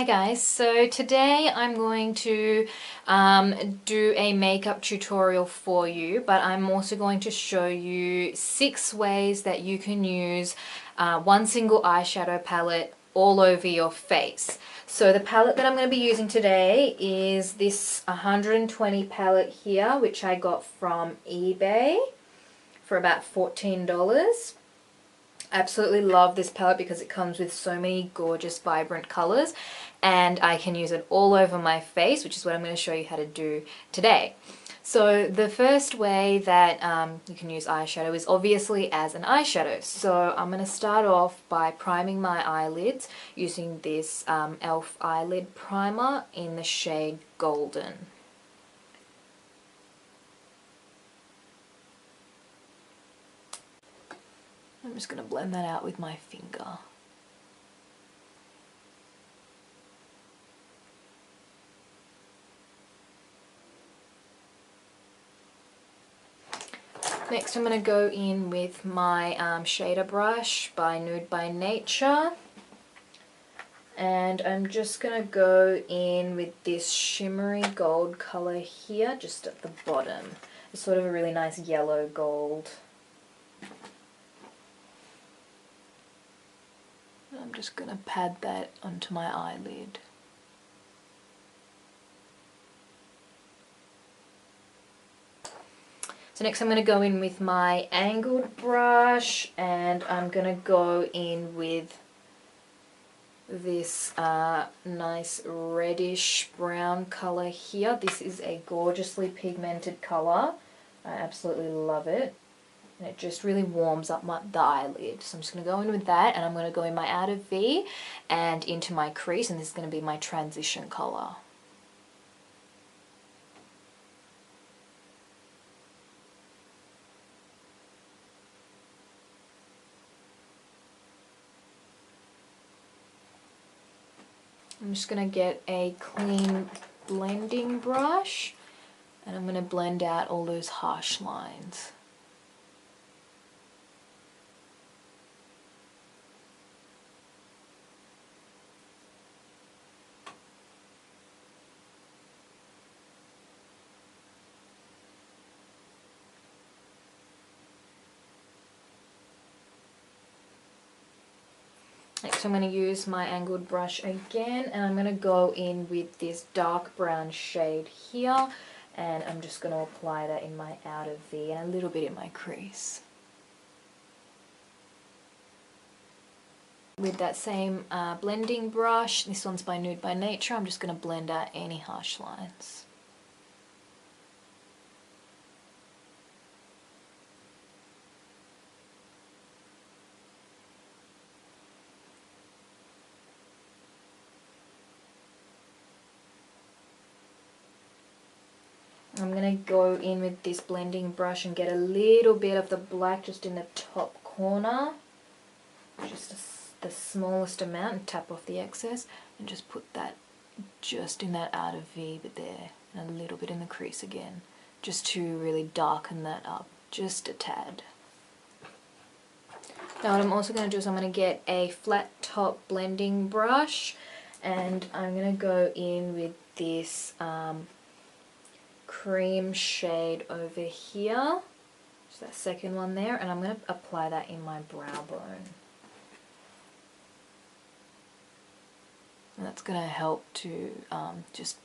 Hi guys, so today I'm going to do a makeup tutorial for you, but I'm also going to show you 6 ways that you can use one single eyeshadow palette all over your face. So the palette that I'm going to be using today is this 120 palette here, which I got from eBay for about $14. Absolutely love this palette because it comes with so many gorgeous vibrant colors and I can use it all over my face, which is what I'm going to show you how to do today. So the first way that you can use eyeshadow is obviously as an eyeshadow. So I'm going to start off by priming my eyelids using this e.l.f. eyelid primer in the shade Golden. I'm just going to blend that out with my finger. Next I'm going to go in with my shader brush by Nude by Nature, and I'm just going to go in with this shimmery gold colour here just at the bottom. It's sort of a really nice yellow gold. I'm just going to pad that onto my eyelid. So next I'm going to go in with my angled brush, and I'm going to go in with this nice reddish brown colour here. This is a gorgeously pigmented colour. I absolutely love it. And it just really warms up the eyelid. So I'm just going to go in with that, and I'm going to go in my outer V and into my crease, and this is going to be my transition colour. I'm just going to get a clean blending brush, and I'm going to blend out all those harsh lines. Next I'm going to use my angled brush again, and I'm going to go in with this dark brown shade here, and I'm just going to apply that in my outer V and a little bit in my crease. With that same blending brush, this one's by Nude by Nature, I'm just going to blend out any harsh lines. I'm going to go in with this blending brush and get a little bit of the black just in the top corner, just the smallest amount, and tap off the excess, and just put that just in that outer V bit there, and a little bit in the crease again, just to really darken that up just a tad. Now what I'm also going to do is I'm going to get a flat top blending brush, and I'm going to go in with this cream shade over here, just that second one there, and I'm going to apply that in my brow bone. And that's going to help to just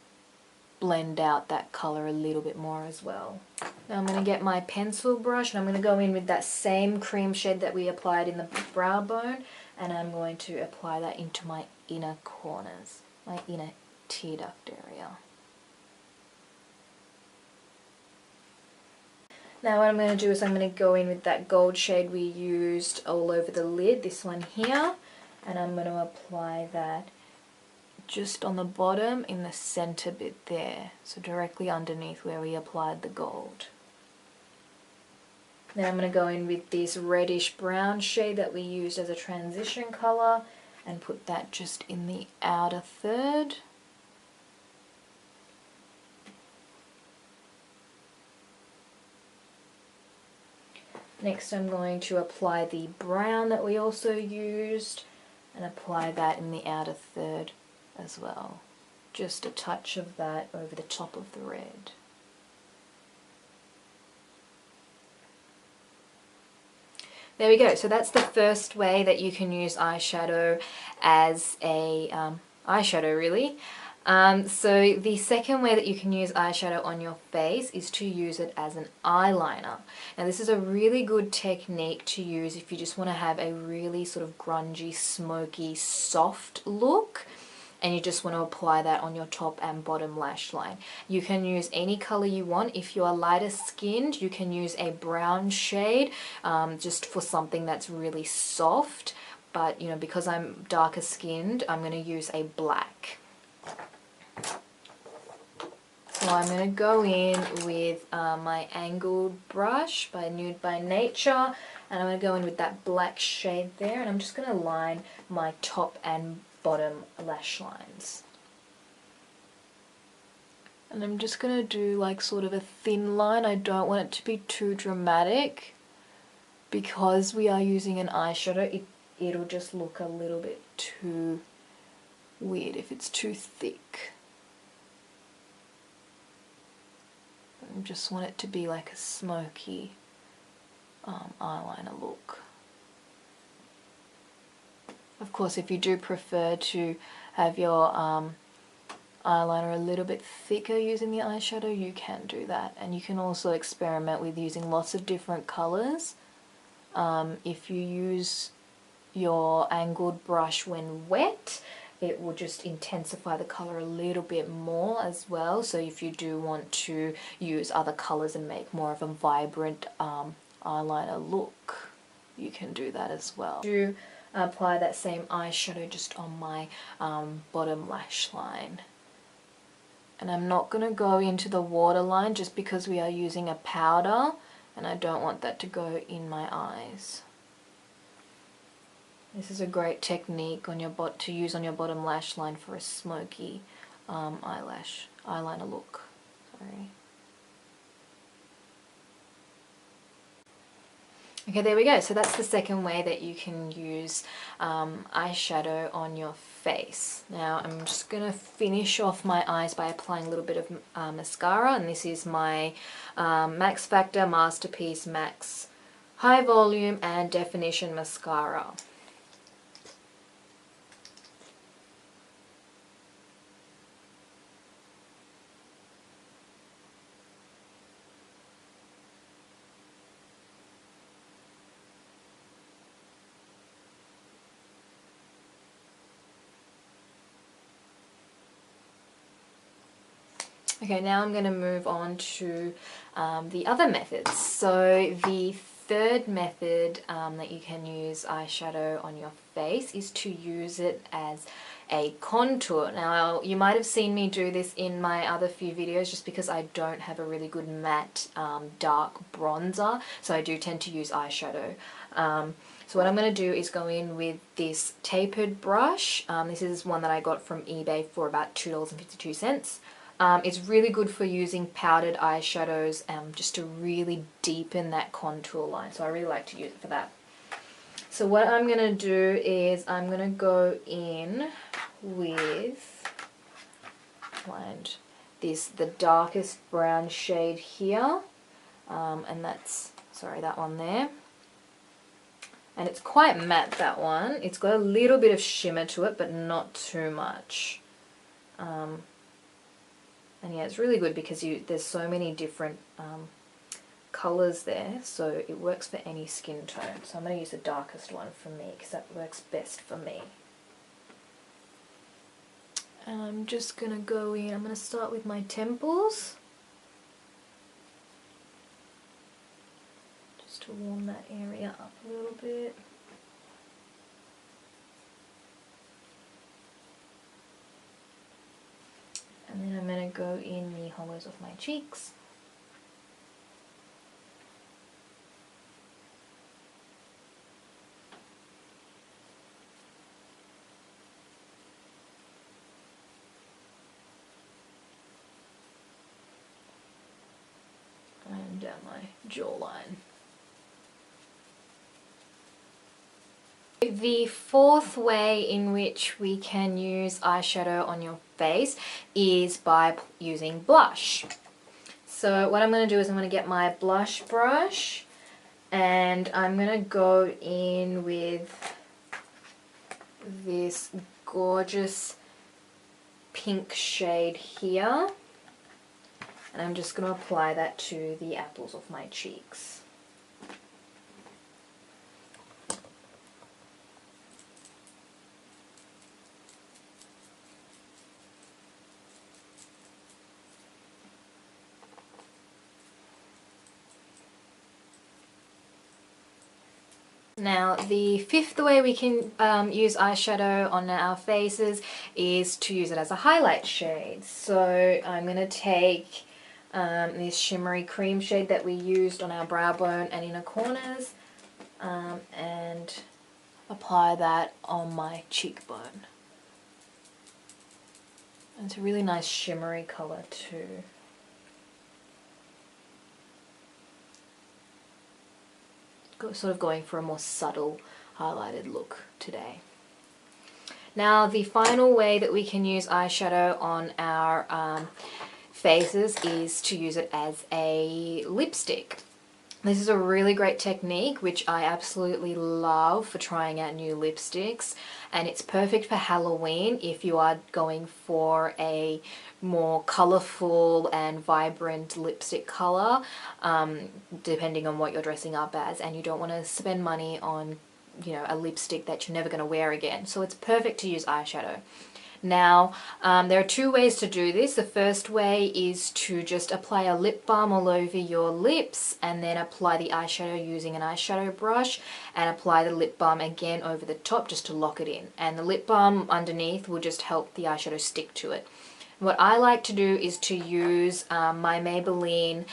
blend out that colour a little bit more as well. Now I'm going to get my pencil brush, and I'm going to go in with that same cream shade that we applied in the brow bone, and I'm going to apply that into my inner corners, my inner tear duct area. Now what I'm going to do is I'm going to go in with that gold shade we used all over the lid, this one here, and I'm going to apply that just on the bottom in the center bit there, so directly underneath where we applied the gold. Then I'm going to go in with this reddish brown shade that we used as a transition color and put that just in the outer third. Next I'm going to apply the brown that we also used and apply that in the outer third as well. Just a touch of that over the top of the red. There we go. So that's the first way that you can use eyeshadow as a eyeshadow, really. So the second way that you can use eyeshadow on your face is to use it as an eyeliner. Now this is a really good technique to use if you just want to have a really sort of grungy, smoky, soft look, and you just want to apply that on your top and bottom lash line. You can use any color you want. If you are lighter skinned, you can use a brown shade just for something that's really soft. But you know, because I'm darker skinned, I'm going to use a black. So I'm going to go in with my angled brush by Nude by Nature, and I'm going to go in with that black shade there, and I'm just going to line my top and bottom lash lines. And I'm just going to do like sort of a thin line. I don't want it to be too dramatic because we are using an eyeshadow. It'll just look a little bit too weird if it's too thick. I just want it to be like a smoky eyeliner look. Of course, if you do prefer to have your eyeliner a little bit thicker using the eyeshadow, you can do that. And you can also experiment with using lots of different colors. If you use your angled brush when wet, it will just intensify the color a little bit more as well. So if you do want to use other colors and make more of a vibrant eyeliner look, you can do that as well. To apply that same eyeshadow just on my bottom lash line. And I'm not going to go into the waterline just because we are using a powder and I don't want that to go in my eyes. This is a great technique on your to use on your bottom lash line for a smoky eyeliner look. Sorry. Okay, there we go. So that's the second way that you can use eyeshadow on your face. Now I'm just going to finish off my eyes by applying a little bit of mascara, and this is my Max Factor Masterpiece Max High Volume and Definition Mascara. Okay, now I'm going to move on to the other methods. So the third method that you can use eyeshadow on your face is to use it as a contour. Now you might have seen me do this in my other few videos just because I don't have a really good matte dark bronzer, so I do tend to use eyeshadow. So what I'm going to do is go in with this tapered brush. This is one that I got from eBay for about $2.52. It's really good for using powdered eyeshadows just to really deepen that contour line. So I really like to use it for that. So what I'm going to do is I'm going to go in with the darkest brown shade here. And that's, sorry, that one there. And it's quite matte, that one. It's got a little bit of shimmer to it, but not too much. And yeah, it's really good because there's so many different colours there, so it works for any skin tone. So I'm going to use the darkest one for me because that works best for me. And I'm just going to go in, I'm going to start with my temples. Just to warm that area up a little bit. And then I'm going to go in the hollows of my cheeks. And down my jawline. The fourth way in which we can use eyeshadow on your face is by using blush. So what I'm going to do is I'm going to get my blush brush and I'm going to go in with this gorgeous pink shade here, and I'm just going to apply that to the apples of my cheeks. Now, the fifth way we can use eyeshadow on our faces is to use it as a highlight shade. So I'm going to take this shimmery cream shade that we used on our brow bone and inner corners and apply that on my cheekbone. And it's a really nice shimmery colour too. Sort of going for a more subtle highlighted look today. Now, the final way that we can use eyeshadow on our faces is to use it as a lipstick. This is a really great technique which I absolutely love for trying out new lipsticks, and it's perfect for Halloween if you are going for a more colourful and vibrant lipstick colour, depending on what you're dressing up as, and you don't want to spend money on, you know, a lipstick that you're never going to wear again. So it's perfect to use eyeshadow. Now, there are two ways to do this. The first way is to just apply a lip balm all over your lips and then apply the eyeshadow using an eyeshadow brush and apply the lip balm again over the top just to lock it in. And the lip balm underneath will just help the eyeshadow stick to it. What I like to do is to use my Maybelline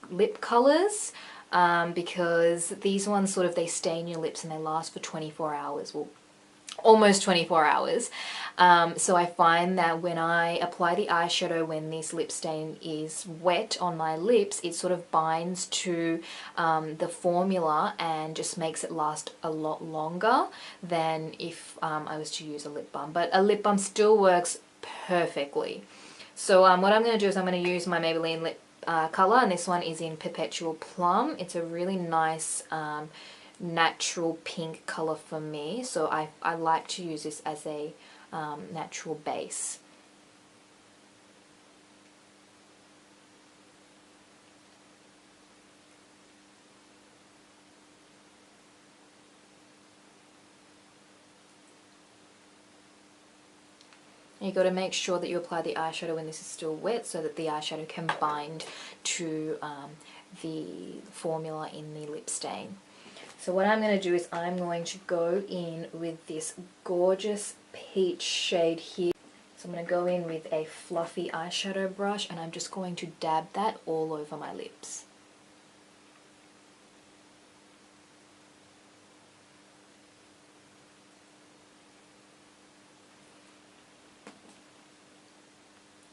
lip colors because these ones they stain your lips and they last for 24 hours. Well, almost 24 hours. So I find that when I apply the eyeshadow when this lip stain is wet on my lips, it sort of binds to the formula and just makes it last a lot longer than if I was to use a lip balm. But a lip balm still works perfectly. So what I'm going to do is I'm going to use my Maybelline lip color, and this one is in Perpetual Plum. It's a really nice natural pink color for me, so I like to use this as a natural base. You've got to make sure that you apply the eyeshadow when this is still wet so that the eyeshadow can bind to the formula in the lip stain. So what I'm going to do is I'm going to go in with this gorgeous peach shade here. So I'm going to go in with a fluffy eyeshadow brush and I'm just going to dab that all over my lips.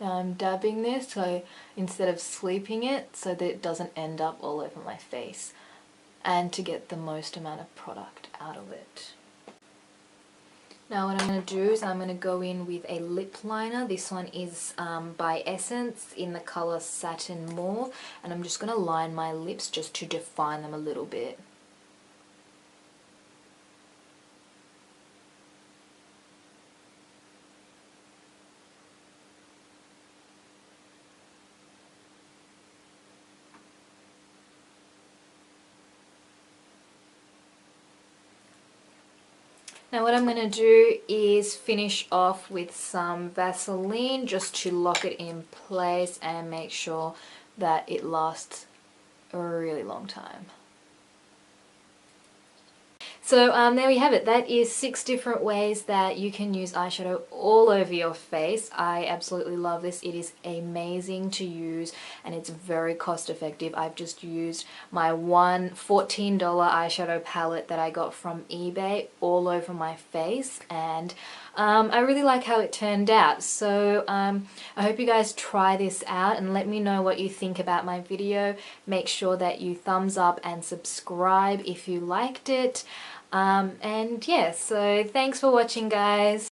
Now I'm dabbing this so instead of sweeping it so that it doesn't end up all over my face, and to get the most amount of product out of it. Now what I'm going to do is I'm going to go in with a lip liner. This one is by Essence in the colour Satin Mauve, and I'm just going to line my lips just to define them a little bit. Now what I'm going to do is finish off with some Vaseline just to lock it in place and make sure that it lasts a really long time. So there we have it. That is 6 different ways that you can use eyeshadow all over your face. I absolutely love this. It is amazing to use and it's very cost effective. I've just used my one $14 eyeshadow palette that I got from eBay all over my face, and I really like how it turned out. So I hope you guys try this out and let me know what you think about my video. Make sure that you thumbs up and subscribe if you liked it. And yeah, so thanks for watching, guys.